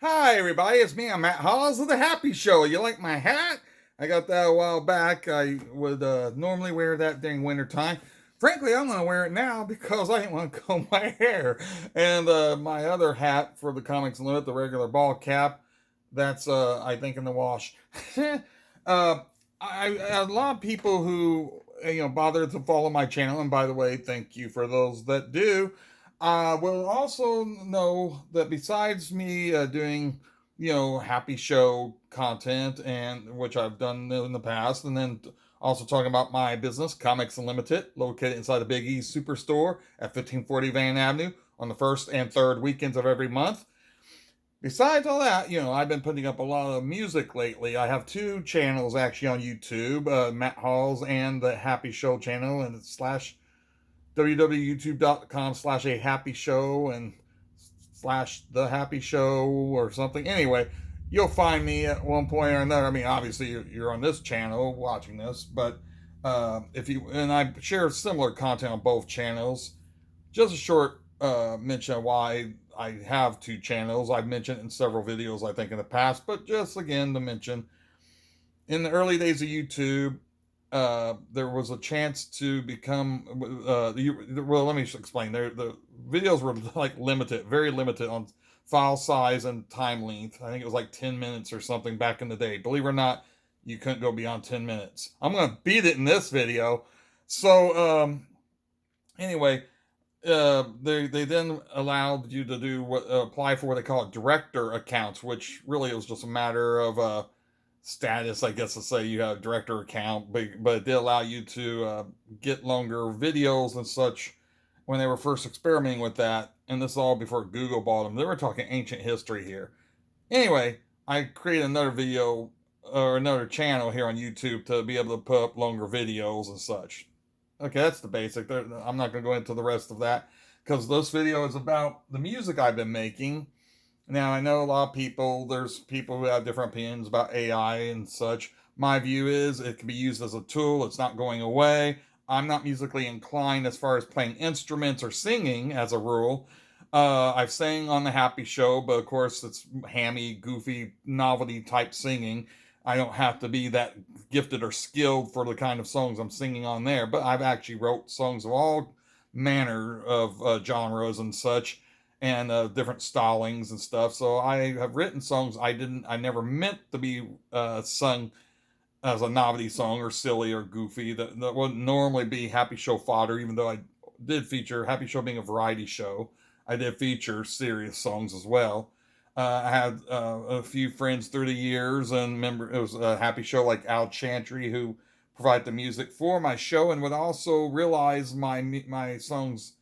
Hi, everybody. It's me. I'm MattHawes of The Happy Show. You like my hat? I got that a while back. I would normally wear that during winter time. Frankly, I'm going to wear it now because I didn't want to comb my hair. And my other hat for the Comics Limit, the regular ball cap, that's, I think, in the wash. uh, a lot of people who, bother to follow my channel, and by the way, thank you for those that do. Will also know that besides me doing, happy show content, and which I've done in the past, and then also talking about my business, Comics Unlimited, located inside the Big E Superstore at 1540 Van Avenue on the first and third weekends of every month. Besides all that, I've been putting up a lot of music lately. I have two channels actually on YouTube, MattHawes and the Happy Show channel, and it's slash www.youtube.com/a happy show and slash the happy show or something. Anyway, you'll find me at one point or another. I mean, obviously you're on this channel watching this, but if you and I share similar content on both channels. Just a short mention of why I have two channels. I've mentioned it in several videos, I think, in the past, but just again to mention, in the early days of YouTube, there was a chance to become. Well, let me explain. The videos were like limited, very limited on file size and time length. I think it was like 10 minutes or something back in the day. Believe it or not, you couldn't go beyond 10 minutes. I'm going to beat it in this video. So, anyway, they then allowed you to do what apply for what they call director accounts, which really was just a matter of status, I guess, to say you have a director account, but it did allow you to get longer videos and such when they were first experimenting with that. And this is all before Google bought them. They were talking ancient history here. Anyway, I created another video or another channel here on YouTube to be able to put up longer videos and such. Okay, that's the basic. I'm not going to go into the rest of that because this video is about the music I've been making. Now, I know a lot of people, there's people who have different opinions about AI and such. My view is it can be used as a tool, it's not going away. I'm not musically inclined as far as playing instruments or singing as a rule. I've sang on the Happy Show, but of course it's hammy, goofy, novelty type singing. I don't have to be that gifted or skilled for the kind of songs I'm singing on there, but I've actually wrote songs of all manner of genres and such, and different stylings and stuff. So I have written songs I never meant to be sung as a novelty song or silly or goofy. That wouldn't normally be Happy Show fodder, even though I did feature Happy Show being a variety show. I did feature serious songs as well. I had a few friends through the years, and remember it was a Happy Show like Al Chantry who provided the music for my show and would also realize my songs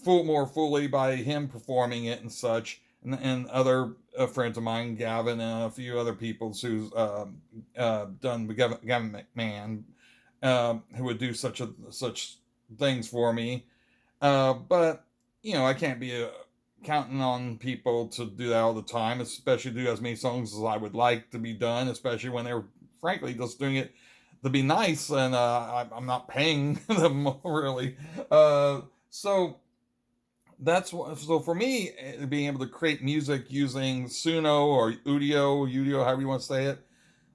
more fully by him performing it and such, and other friends of mine, Gavin, and a few other people who's done with Gavin McMahon, who would do such things for me. But I can't be counting on people to do that all the time, especially do as many songs as I would like to be done, especially when they're frankly just doing it to be nice, and I'm not paying them really. So that's what, so for me, being able to create music using Suno or Udio, however you want to say it,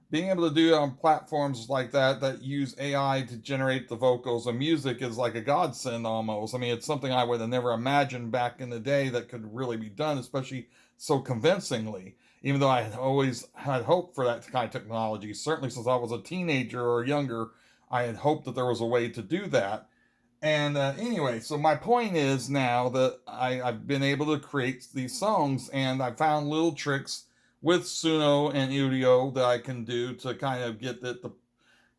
being able to do it on platforms like that use AI to generate the vocals and music is like a godsend almost. I mean, it's something I would have never imagined back in the day that could really be done, especially so convincingly. Even though I had always had hope for that kind of technology, certainly since I was a teenager or younger, I had hoped that there was a way to do that. And anyway, so my point is now that I've been able to create these songs, and I found little tricks with Suno and Udio that I can do to kind of get the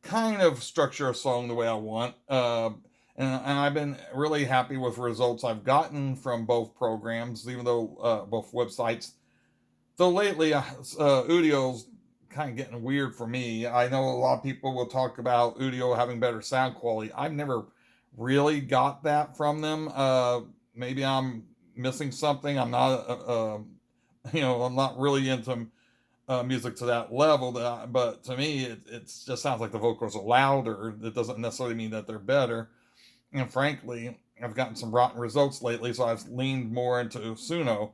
kind of structure a song the way I want. And I've been really happy with results I've gotten from both programs, even though both websites. Though lately, Udio's kind of getting weird for me. I know a lot of people will talk about Udio having better sound quality. I've never really got that from them. Maybe I'm missing something. I'm not, I'm not really into music to that level. But to me, it just sounds like the vocals are louder. It doesn't necessarily mean that they're better. And frankly, I've gotten some rotten results lately, so I've leaned more into Suno.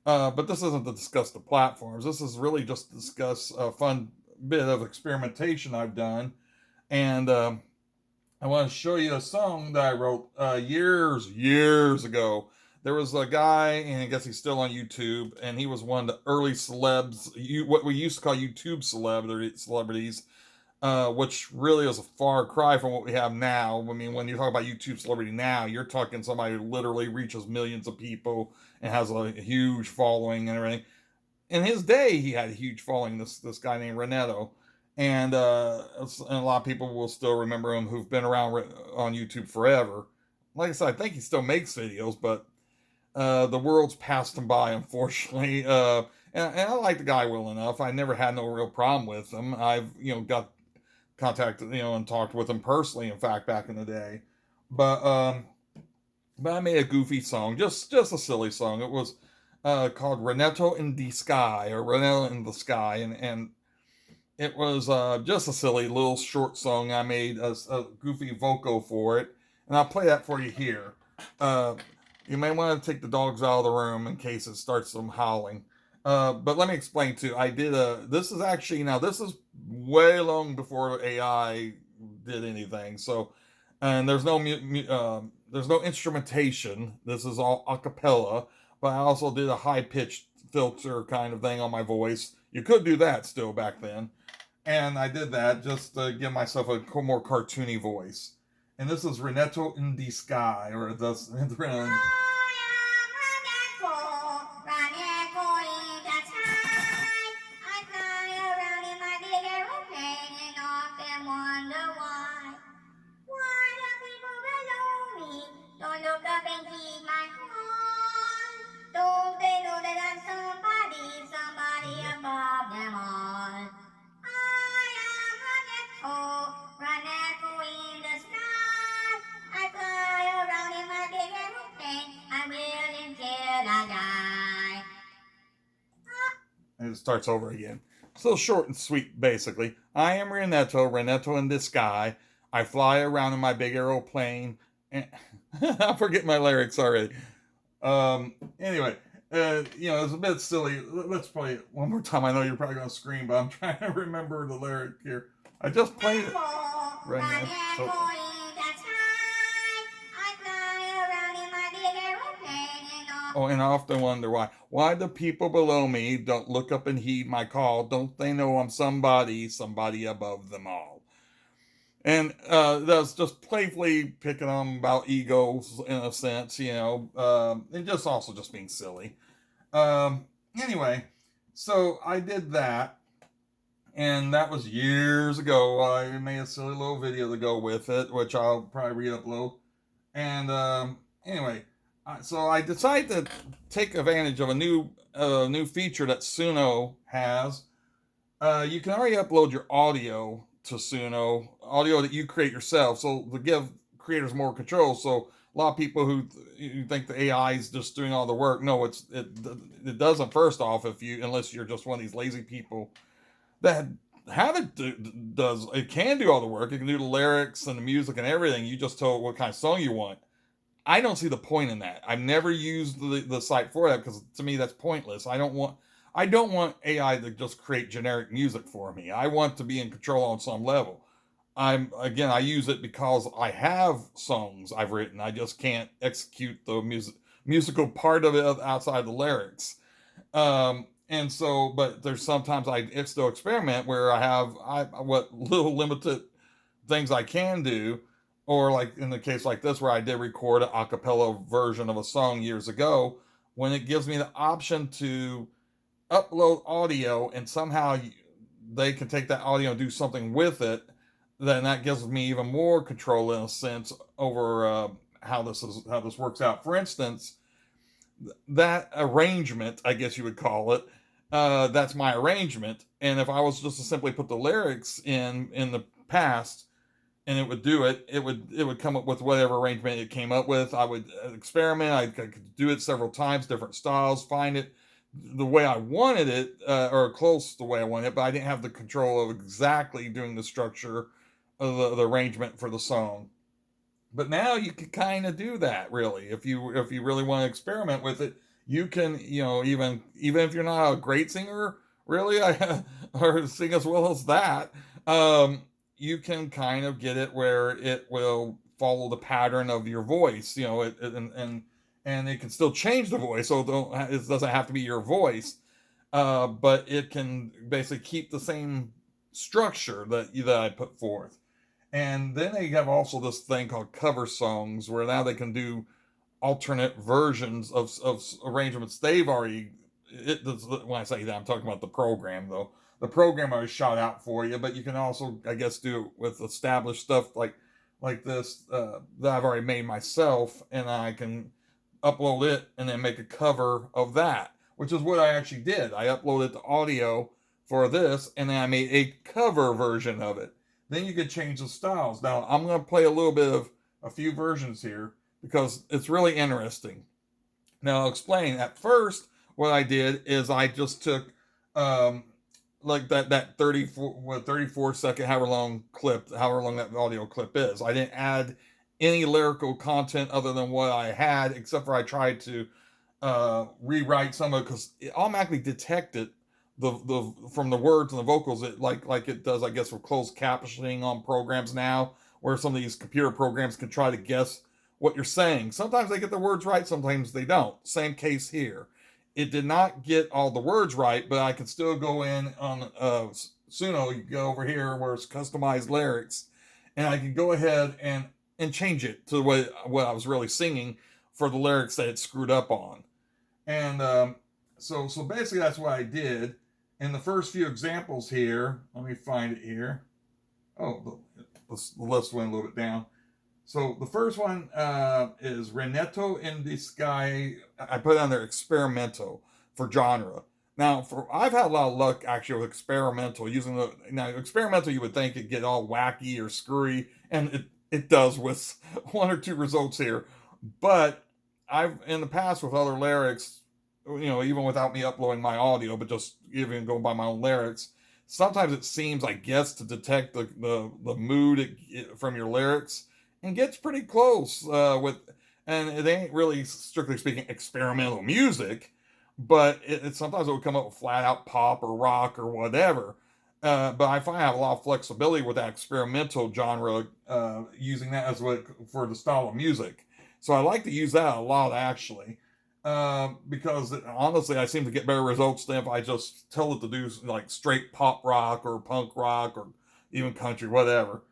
But this isn't to discuss the platforms. This is really just to discuss a fun bit of experimentation I've done. And I want to show you a song that I wrote years ago. There was a guy, and I guess he's still on YouTube, and he was one of the early celebs, what we used to call YouTube celebrities, which really is a far cry from what we have now. I mean, when you talk about YouTube celebrity now, you're talking somebody who literally reaches millions of people and has a huge following and everything. In his day, he had a huge following. This guy named Renetto, and a lot of people will still remember him who've been around on YouTube forever. Like I said, I think he still makes videos, but the world's passed him by, unfortunately. And I like the guy well enough. I never had no real problem with him. I've got contacted and talked with him personally. In fact, back in the day, but I made a goofy song, just a silly song. It was called Renetto In The Sky, or Renetto In The Sky, and it was just a silly little short song. I made a goofy vocal for it, and I'll play that for you here. You may want to take the dogs out of the room in case it starts them howling. But let me explain too. This is way long before AI did anything. So, and there's no instrumentation. This is all a cappella. But I also did a high pitched filter kind of thing on my voice. You could do that still back then, and I did that just to give myself a more cartoony voice. And this is Renetto In The Sky, or the don't look up and heed my call. Don't they know that I'm somebody above them all? I am Renetto in the sky. I fly around in my big aeroplane. I will until I die. And it starts over again. So short and sweet, basically. I am Renetto In The Sky. I fly around in my big aeroplane. And I forget my lyrics already. Anyway, it's a bit silly. Let's play it one more time. I know you're probably going to scream, but I'm trying to remember the lyric here. I just played it. Renetto. Oh, and I often wonder why the people below me don't look up and heed my call. Don't they know I'm somebody above them all? And that's just playfully picking on about egos in a sense, and just also just being silly. Anyway, so I did that, and that was years ago. I made a silly little video to go with it, which I'll probably re-upload. And anyway, so I decided to take advantage of a new feature that Suno has. You can already upload your audio to Suno, audio that you create yourself, so to give creators more control. So a lot of people who think the AI is just doing all the work, no, it doesn't. First off, unless you're just one of these lazy people that it can do all the work. It can do the lyrics and the music and everything. You just tell it what kind of song you want. I don't see the point in that. I've never used the site for that because to me that's pointless. I don't want AI to just create generic music for me. I want to be in control on some level. I use it because I have songs I've written. I just can't execute the musical part of it outside the lyrics. And so, but there's sometimes I still experiment where I have what little limited things I can do, or like in the case like this where I did record an a cappella version of a song years ago, when it gives me the option to upload audio and somehow they can take that audio and do something with it, then that gives me even more control in a sense over how this works out. For instance, that arrangement, I guess you would call it, that's my arrangement. And if I was just to simply put the lyrics in the past, and it would do it, it would come up with whatever arrangement it came up with. I would experiment. I could do it several times, different styles, find it the way I wanted it, or close to the way I wanted it, but I didn't have the control of exactly doing the structure of the arrangement for the song. But now you can kind of do that, really. If you really want to experiment with it, you can, even if you're not a great singer, really, or sing as well as that, um, you can kind of get it where it will follow the pattern of your voice. And it can still change the voice, so it doesn't have to be your voice, but it can basically keep the same structure that I put forth. And then they have also this thing called cover songs, where now they can do alternate versions of arrangements they've already. When I say that, I'm talking about the program, though. The program I shot out for you, but you can also, I guess, do it with established stuff like this that I've already made myself, and I can upload it and then make a cover of that, which is what I actually did. I uploaded the audio for this, and then I made a cover version of it. Then you could change the styles. Now I'm going to play a little bit of a few versions here because it's really interesting. Now I'll explain. At first, what I did is I just took like that 34 second, however long that audio clip is. I didn't add any lyrical content other than what I had, except for I tried to rewrite some of it because it automatically detected the from the words and the vocals, it like it does, I guess, with closed captioning on programs now, where some of these computer programs can try to guess what you're saying. Sometimes they get the words right, sometimes they don't. Same case here. It did not get all the words right, but I can still go in on Suno. You go over here where it's customized lyrics, and I can go ahead and change it to what I was really singing for the lyrics that it screwed up on. And so basically that's what I did. In the first few examples here, let me find it here. Oh, the list went a little bit down. So the first one is Renetto In The Sky. I put on there experimental for genre. Now, I've had a lot of luck actually with experimental, now experimental you would think it'd get all wacky or screwy, and it does with one or two results here. But I've in the past with other lyrics, even without me uploading my audio, but just even going by my own lyrics, sometimes it seems, I guess, to detect the mood from your lyrics, and gets pretty close and it ain't really, strictly speaking, experimental music, but it sometimes it will come up with flat out pop or rock or whatever. But I find I have a lot of flexibility with that experimental genre, using that as for the style of music. So I like to use that a lot, actually. Because honestly, I seem to get better results than if I just tell it to do like straight pop rock or punk rock or even country, whatever.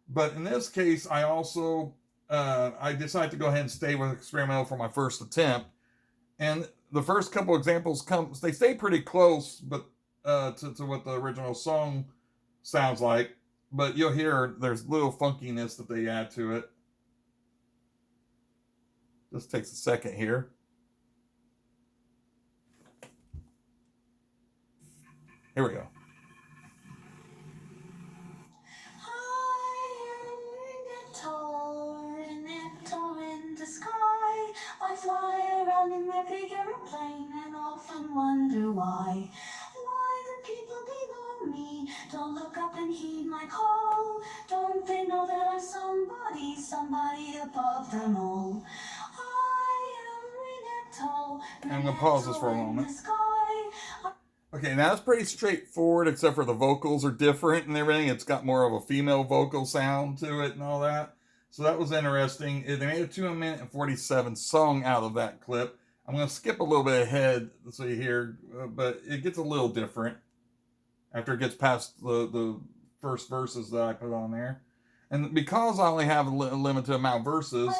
But in this case, I also I decided to go ahead and stay with experimental for my first attempt, and the first couple examples they stay pretty close, but to what the original song sounds like. But you'll hear there's little funkiness that they add to it. Just takes a second here. Here we go. Renetto in the sky. I fly around in my big aeroplane and often wonder why. Why the people below me don't look up and heed my call? Don't they know that I'm somebody above them all? I am Renetto. I'm going to pause this for a moment. Okay, now it's pretty straightforward, except for the vocals are different and everything. It's got more of a female vocal sound to it and all that. So that was interesting. They made a 2 minute and 47 song out of that clip. I'm going to skip a little bit ahead so you hear, but it gets a little different after it gets past the first verses that I put on there. And because I only have a limited amount of verses,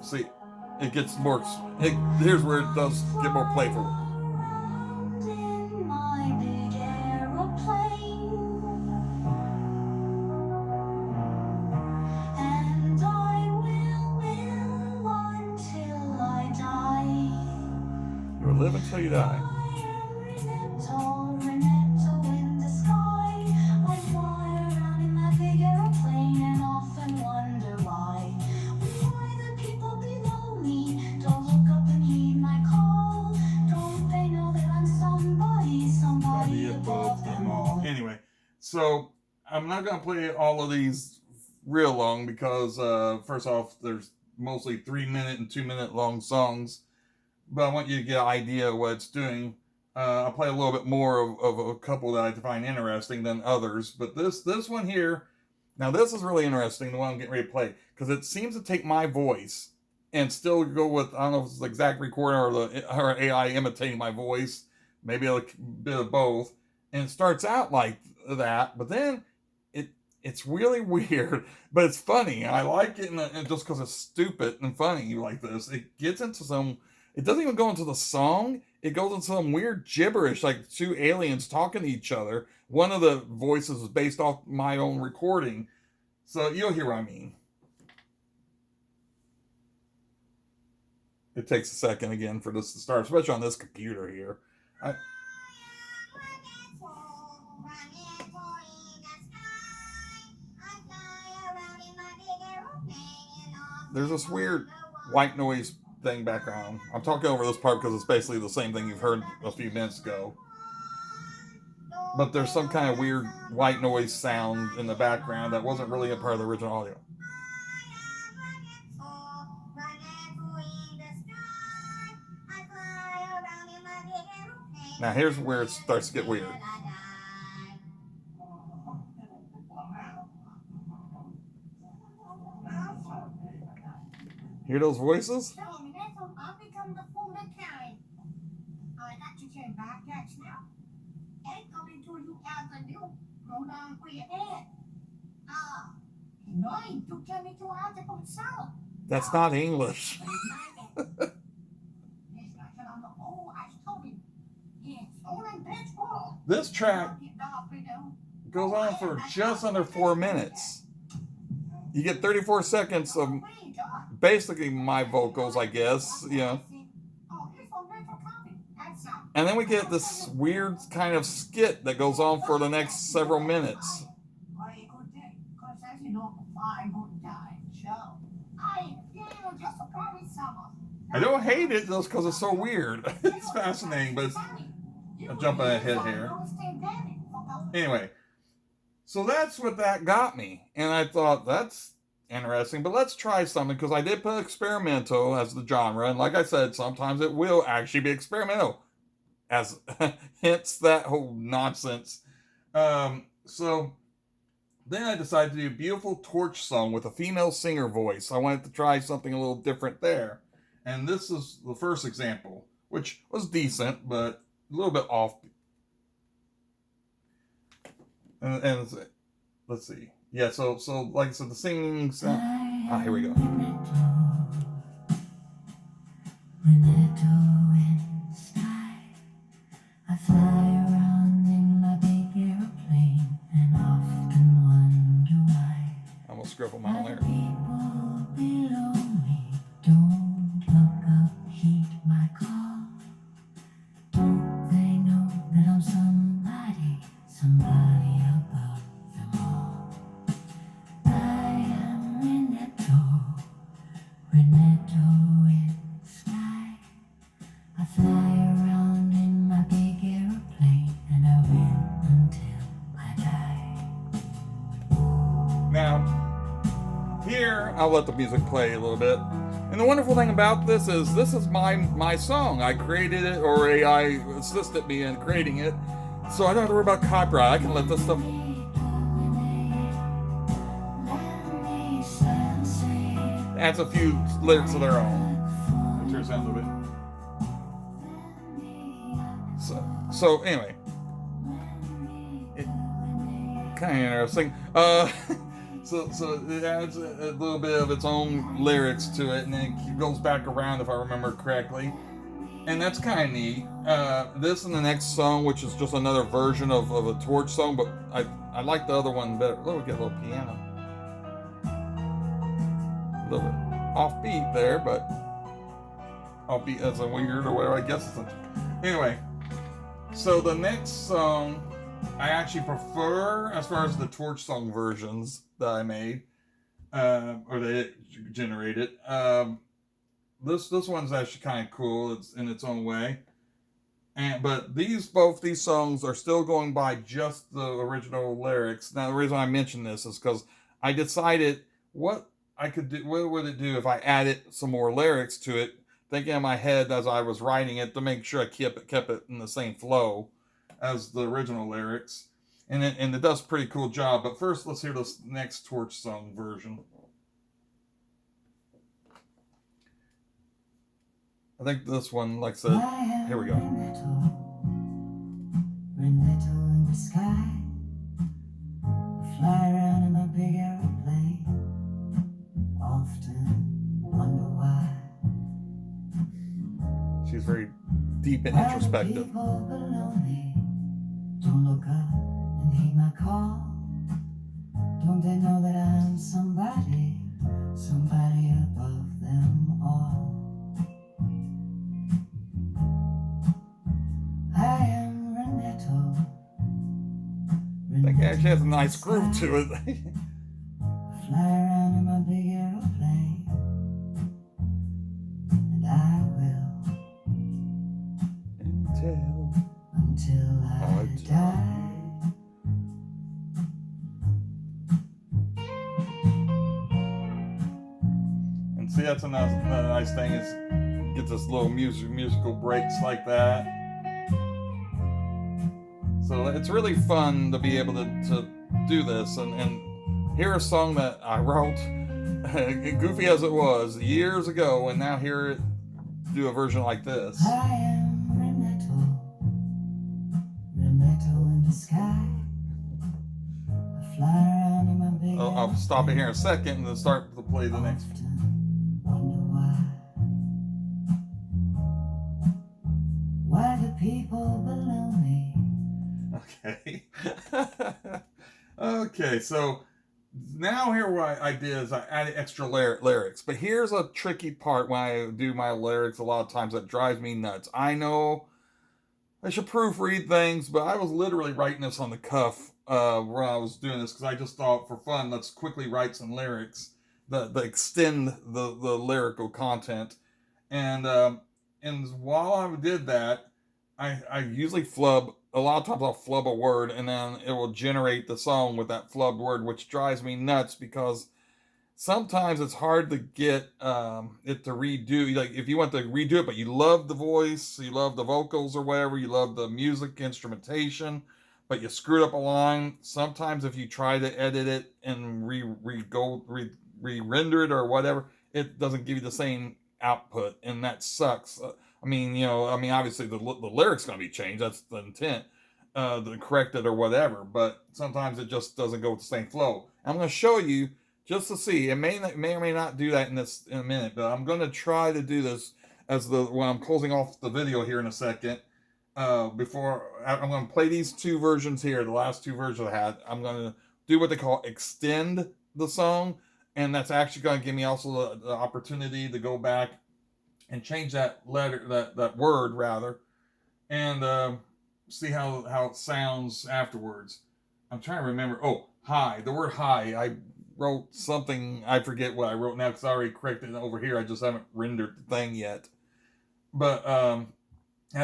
see, it gets more. Here's where it does get more playful. You'll live until you die. Anyway, so I'm not going to play all of these real long because first off, there's mostly 3 minute and 2 minute long songs, but I want you to get an idea of what it's doing. I'll play a little bit more of a couple that I find interesting than others, but this one here, now this is really interesting, the one I'm getting ready to play, because it seems to take my voice and still go with, I don't know if it's the exact recording or AI imitating my voice, maybe a bit of both, and it starts out like that, but then it's really weird, but it's funny. I like it, and just because it's stupid and funny like this, it gets into some. It doesn't even go into the song. It goes into some weird gibberish, like two aliens talking to each other. One of the voices is based off my own recording, so you'll hear what I mean. It takes a second again for this to start, especially on this computer here. There's this weird white noise thing background. I'm talking over this part because it's basically the same thing you've heard a few minutes ago. But there's some kind of weird white noise sound in the background that wasn't really a part of the original audio. Now here's where it starts to get weird. Hear those voices? That's not English. This track goes on for just under 4 minutes. You get 34 seconds of basically my vocals, I guess, you know. And then we get this weird kind of skit that goes on for the next several minutes. I don't hate it just because it's so weird. It's fascinating, but I'm jumping ahead here. Anyway, so that's what that got me. And I thought, that's interesting, but let's try something, because I did put experimental as the genre. And like I said, sometimes it will actually be experimental, as hence that whole nonsense. So then I decided to do a beautiful torch song with a female singer voice. I wanted to try something a little different there. And this is the first example, which was decent, but a little bit off. And let's see. Yeah, so like I said, the singing sound. Here we go. Renetto in the sky. I fly around in my big aeroplane and often wonder why. I'm gonna scribble my own lyric. People below me don't look up, heed my call. Don't they know that I'm somebody above them all? I am Renetto in the sky. I fly around in my big aeroplane and I win until I die. Now, here I'll let the music play a little bit. And the wonderful thing about this is my song. I created it, or AI assisted me in creating it, so I don't have to worry about copyright. I can let this stuff. Adds a few lyrics of their own. Turns down a little bit. So anyway, it kind of interesting. So it adds a little bit of its own lyrics to it, and then it goes back around, if I remember correctly, and that's kind of neat. This and the next song, which is just another version of a torch song, but I like the other one better. Let me get a little piano. A little bit offbeat there, but offbeat as a weird or whatever, I guess. Anyway, so the next song I actually prefer, as far as the torch song versions that I made, or that it generated. This one's actually kind of cool. It's in its own way, but both these songs are still going by just the original lyrics. Now, the reason I mention this is because I decided what I could do. What would it do if I added some more lyrics to it? Thinking in my head as I was writing it to make sure I kept it in the same flow as the original lyrics, and it does a pretty cool job. But first, let's hear this next Torch Song version. I think this one, like I said, here we go. Renetto in the sky. I fly around in my big aeroplane. Often wonder why. She's very deep and introspective. People below me don't look up and heed my call. Don't they know that I'm somebody, somebody above them all? I am Renetto. I think it actually has a nice groove to it. Fly around in my big aeroplane, and I will until I die. And see, that's another nice thing is gets us little musical breaks like that. So it's really fun to be able to do this and hear a song that I wrote, goofy as it was, years ago, and now hear it do a version like this. I am Renetto, Renetto in the sky. I fly around in my big I'll stop it here in a second and then start to play the next. Wonder why the people below me. Okay. Okay, so now here what I did is I added extra lyrics. But here's a tricky part when I do my lyrics a lot of times that drives me nuts. I know I should proofread things, but I was literally writing this on the cuff when I was doing this because I just thought for fun, let's quickly write some lyrics that extend the lyrical content. And while I did that, I usually flub. A lot of times I'll flub a word and then it will generate the song with that flubbed word, which drives me nuts because sometimes it's hard to get it to redo. Like if you want to redo it, but you love the voice, you love the vocals or whatever, you love the music instrumentation, but you screwed up a line. Sometimes if you try to edit it and re-render it or whatever, it doesn't give you the same output, and that sucks. Obviously the lyric's going to be changed. That's the intent, to correct it or whatever. But sometimes it just doesn't go with the same flow. I'm going to show you just to see. It may or may not do that in a minute, but I'm going to try to do this when I'm closing off the video here in a second. Before I'm going to play these two versions here, the last two versions I had. I'm going to do what they call extend the song, and that's actually going to give me also the opportunity to go back and change that word rather, and see how it sounds afterwards. I'm trying to remember. Oh, hi. The word hi. I wrote something. I forget what I wrote now because I already corrected it over here. I just haven't rendered the thing yet. But I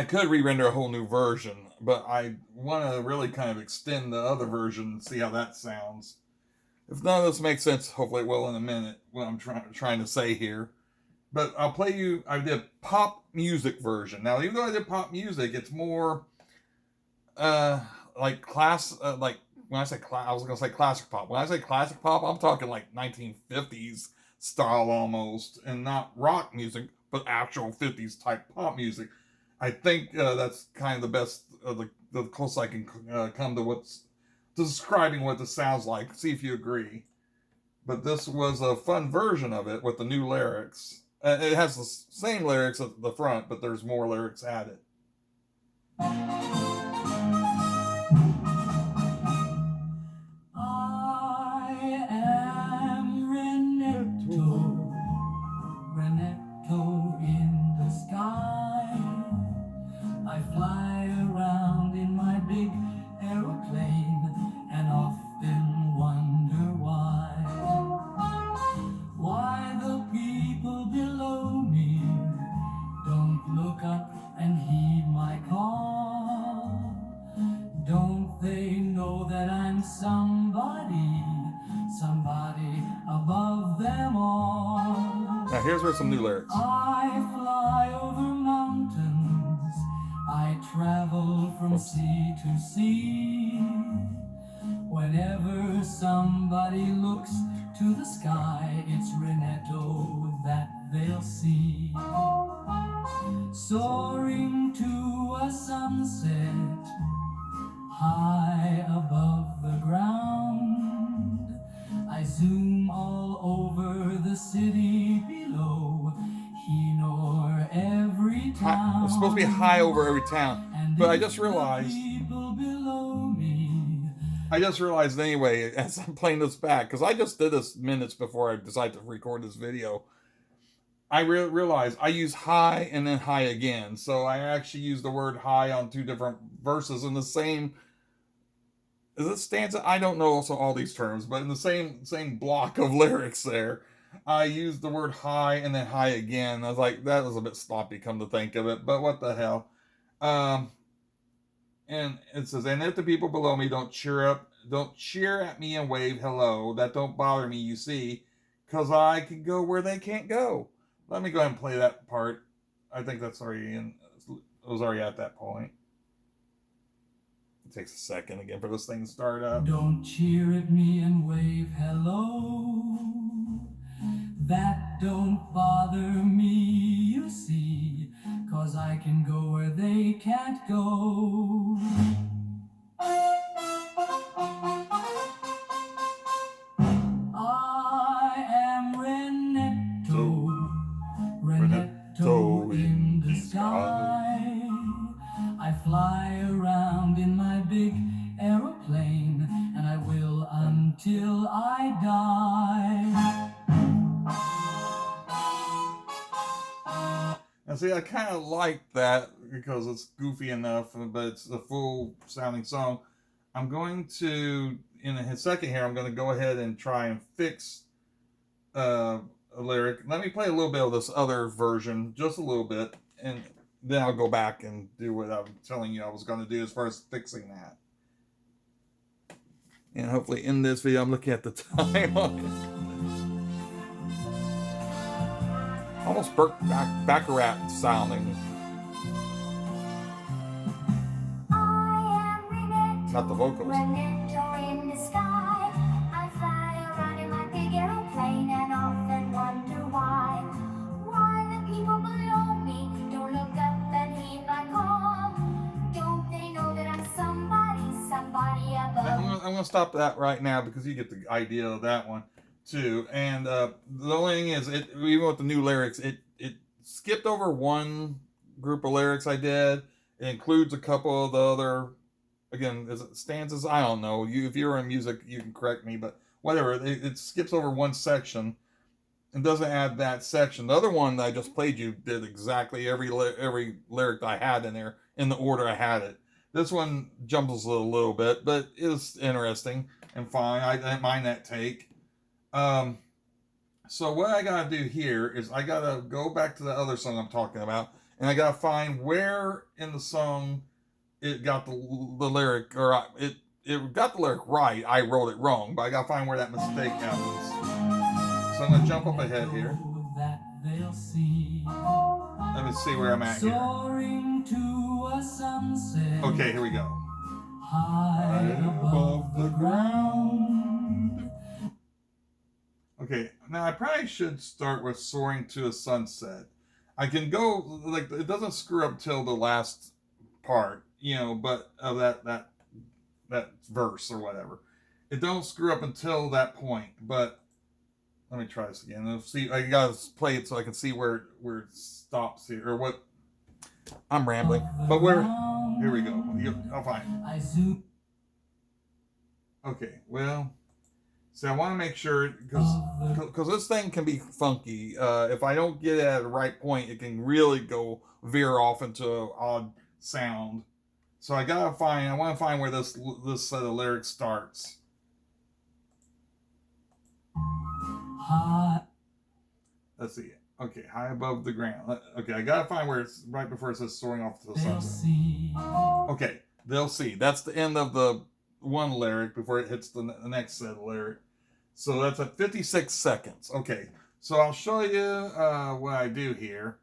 could re-render a whole new version. But I want to really kind of extend the other version and see how that sounds. If none of this makes sense, hopefully it will in a minute. What I'm trying to say here. But I'll play you. I did pop music version. Now, even though I did pop music, it's more like like when I say I was gonna say classic pop. When I say classic pop, I'm talking like 1950s style almost, and not rock music, but actual 50s type pop music. I think that's kind of the best, the closest I can come to describing what this sounds like. See if you agree. But this was a fun version of it with the new lyrics. It has the same lyrics at the front, but there's more lyrics added. I am Renetto, Renetto in the sky. I fly around in my big aeroplane and often wonder why the people below me don't look up and heed my call. here's where some new lyrics. I fly over mountains, I travel from sea to sea. Whenever somebody looks to the sky, it's Renetto that they'll see. Soaring to a sunset, high above the ground, I zoom all over the city below, he nor every town. It's supposed to be high over every town, but I just realized. I just realized anyway, as I'm playing this back, because I just did this minutes before I decided to record this video, I realized I use high and then high again. So I actually use the word high on two different verses in the same, is it stanza? I don't know also all these terms, but in the same block of lyrics there, I used the word high and then high again. I was like, that was a bit sloppy, come to think of it, but what the hell. And it says, and if the people below me don't cheer at me and wave hello, that don't bother me, you see, because I can go where they can't go. Let me go ahead and play that part. I think that's already it was already at that point. It takes a second again for this thing to start up. Don't cheer at me and wave hello, that don't bother me, you see, 'cause I can go where they can't go. I am Renetto in the sky. I fly around in my big aeroplane, and I will until I die. And see, I kind of like that because it's goofy enough, but it's a full sounding song. I'm going to, in a second here, I'm going to go ahead and try and fix a lyric. Let me play a little bit of this other version, just a little bit, and then I'll go back and do what I'm telling you I was going to do as far as fixing that. And hopefully in this video, I'm looking at the time on it. Almost Baccarat sounding. Not the vocals. Renetto in the sky. I fly around in my big aeroplane and often wonder why. Why the people below me don't look up and heed my call. Don't they know that I'm somebody above? I'm going to stop that right now because you get the idea of that one too. And the only thing is, even with the new lyrics, it skipped over one group of lyrics I did. It includes a couple of the other, again, is it stanzas? I don't know. If you're in music, you can correct me, but whatever. It skips over one section and doesn't add that section. The other one that I just played you did exactly every lyric I had in there in the order I had it. This one jumbles a little bit, but it's interesting and fine. I didn't mind that take. So what I gotta do here is I gotta go back to the other song I'm talking about, and I gotta find where in the song it got the lyric, or it got the lyric right. I wrote it wrong, but I gotta find where that mistake happens. So I'm gonna jump up ahead here. Let me see where I'm at here. Okay, here we go. High above the ground. Okay, now I probably should start with soaring to a sunset. I can go, like, it doesn't screw up till the last part, but of that verse or whatever. It don't screw up until that point, but let me try this again. Let's see, I gotta play it so I can see where it stops here, or what. I'm rambling, but here we go. I'll find it. Okay, well, so I want to make sure, because this thing can be funky. If I don't get it at the right point, it can really go veer off into an odd sound. So I want to find where this set of lyrics starts. Let's see. Okay, high above the ground. Okay, I gotta find where it's right before it says soaring off to the sunset. Okay, they'll see. That's the end of the one lyric before it hits the next set of lyric. So that's at 56 seconds. Okay, So I'll show you what I do here.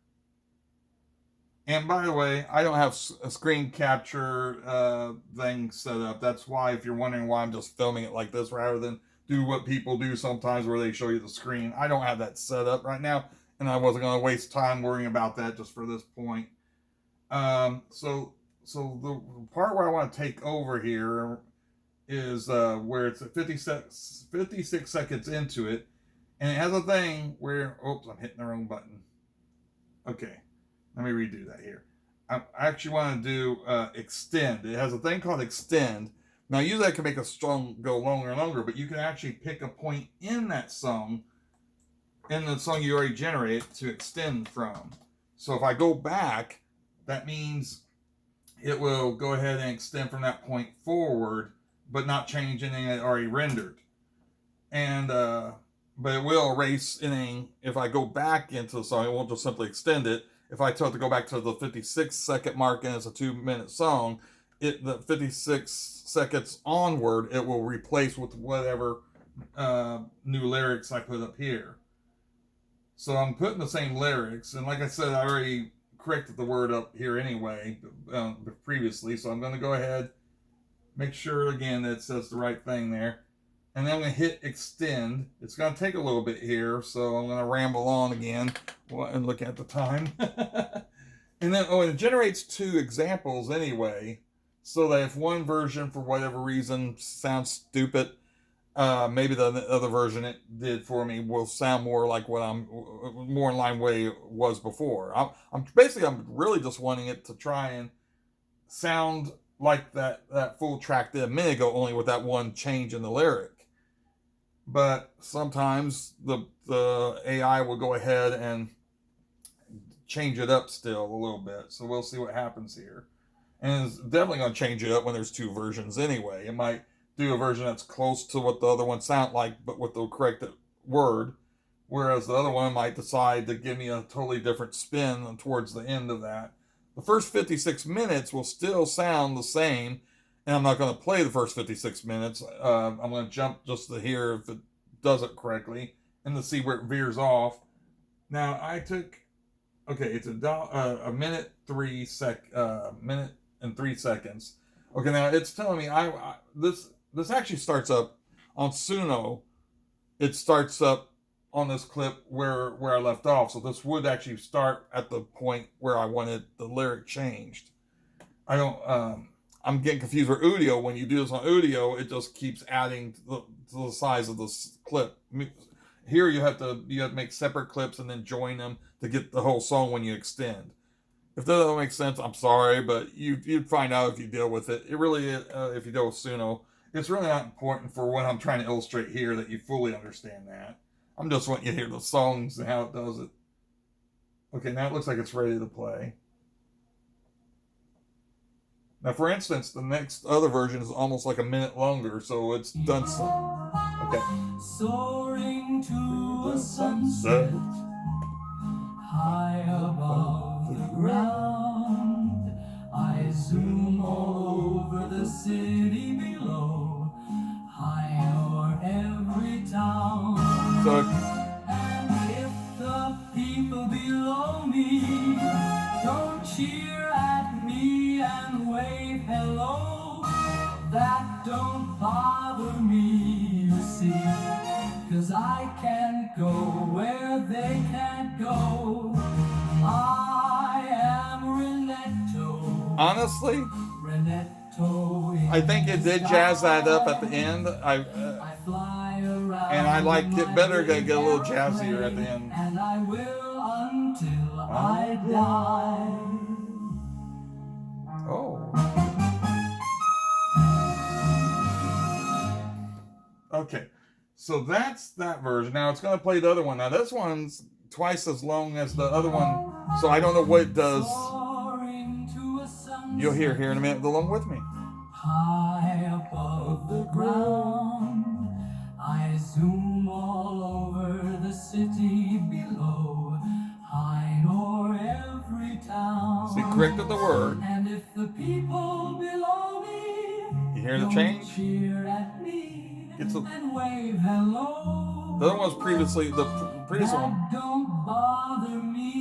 And by the way, I don't have a screen capture thing set up. That's why, if you're wondering why I'm just filming it like this rather than do what people do sometimes where they show you the screen, I don't have that set up right now, and I wasn't going to waste time worrying about that just for this point. So the part where I want to take over here is where it's at 56 seconds into it, and it has a thing where, oops, I'm hitting the wrong button. Okay, let me redo that here. I actually want to do extend. It has a thing called extend. Now, usually I can make a song go longer and longer, but you can actually pick a point in that song, in the song you already generated, to extend from. So if I go back, that means it will go ahead and extend from that point forward, but not change anything that already rendered. And but it will erase anything. If I go back into the song, it won't just simply extend it. If I tell it to go back to the 56-second mark and it's a 2-minute song, the 56 seconds onward, it will replace with whatever new lyrics I put up here. So I'm putting the same lyrics, and like I said, I already corrected the word up here anyway previously, so I'm going to go ahead, make sure again that it says the right thing there, and then I'm going to hit extend. It's going to take a little bit here, so I'm going to ramble on again and look at the time. And then, it generates 2 examples anyway, so that if one version for whatever reason sounds stupid, maybe the other version it did for me will sound more like what I'm more in line way it was before. I'm really just wanting it to try and sound like that full track did a minute ago, only with that one change in the lyric. But sometimes the AI will go ahead and change it up still a little bit. So we'll see what happens here. And it's definitely going to change it up when there's 2 versions anyway. It might do a version that's close to what the other one sound like, but with the correct word, whereas the other one might decide to give me a totally different spin towards the end of that. The first 56 minutes will still sound the same, and I'm not going to play the first 56 minutes. I'm going to jump just to hear if it does it correctly and to see where it veers off. Now it's a minute 3 minute and 3 seconds. Okay, now it's telling me this actually starts up on Suno. It starts up on this clip where I left off. So this would actually start at the point where I wanted the lyric changed. I'm getting confused with Udio. When you do this on Udio, it just keeps adding to the size of this clip. Here you have to make separate clips and then join them to get the whole song when you extend. If that doesn't make sense, I'm sorry, but you'd find out if you deal with it. It really is, if you deal with Suno. It's really not important for what I'm trying to illustrate here that you fully understand that. I'm just wanting you to hear the songs and how it does it. Okay, now it looks like it's ready to play. Now, for instance, the next other version is almost like a minute longer, so it's done some. Okay. Soaring to a sunset high above the ground, I zoom all over the city below, high o'er every town. And if the people below me don't cheer at me and wave hello, that don't bother me, you see, 'cause I can't go where they can't go. I am Renetto. Honestly, Renetto I think it did jazz that up at the end. I fly around, and I like it better to get a little jazzier at the end. And I will until I die. Oh. Okay, so that's that version. Now it's going to play the other one. Now this one's twice as long as the other one, so I don't know what it does. You'll hear here in a minute along with me. High above the ground, I zoom all over the city below, high o'er every town. See, corrected the word. And if the people below me You hear the change? cheer at me It's a, and wave hello, The other one was previously, the previous one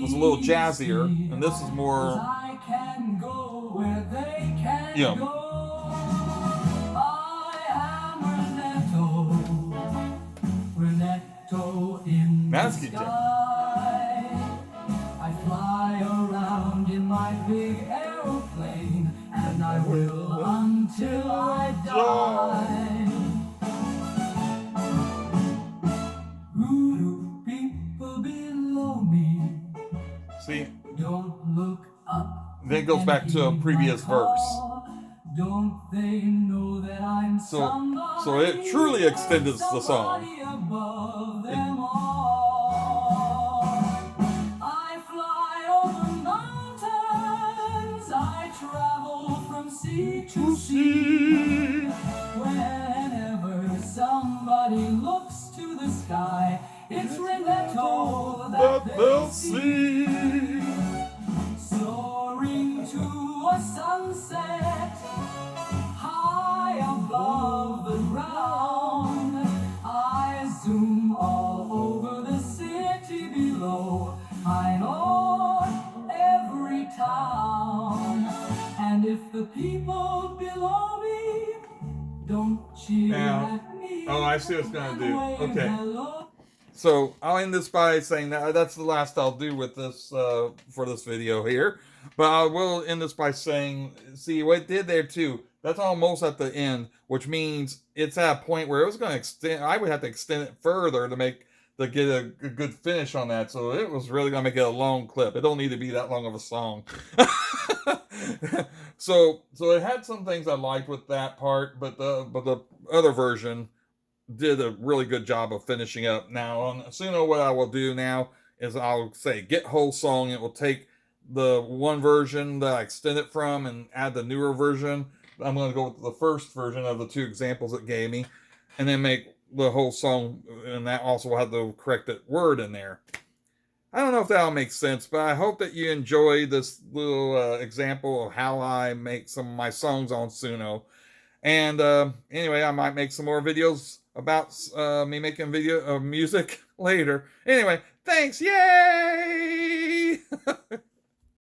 was a little jazzier, and this is more, you know, Renetto in the Mansky Jam. sky. I fly around in my big aeroplane, and I will until I die. Voodoo people below me, See, don't look up. then it goes back to a previous verse. Don't they know that I'm So it truly extends the song. above them all. I fly over mountains, I travel from sea to sea. Whenever somebody looks to the sky, it's Renetto that they'll see. Soaring to a sunset, high above the ground, I zoom all over the city below. I know every town, and if the people below me don't cheer Now, at me, oh, I see what it's gonna do. wave Okay. hello. So I'll end this by saying that's the last I'll do with this for this video here. But I will end this by saying, see what it did there too. That's almost at the end, which means it's at a point where it was going to extend. I would have to extend it further to get a good finish on that. So it was really going to make it a long clip. It don't need to be that long of a song. so it had some things I liked with that part, but the other version did a really good job of finishing up. Now on Suno, what I will do now is I'll say get whole song. It will take the one version that I extend it from and add the newer version. I'm going to go with the first version of the two examples it gave me, and then make the whole song, and that also will have the corrected word in there. I don't know if that'll make sense, but I hope that you enjoy this little example of how I make some of my songs on Suno. And anyway, I might make some more videos about me making music later. Anyway, thanks. Yay!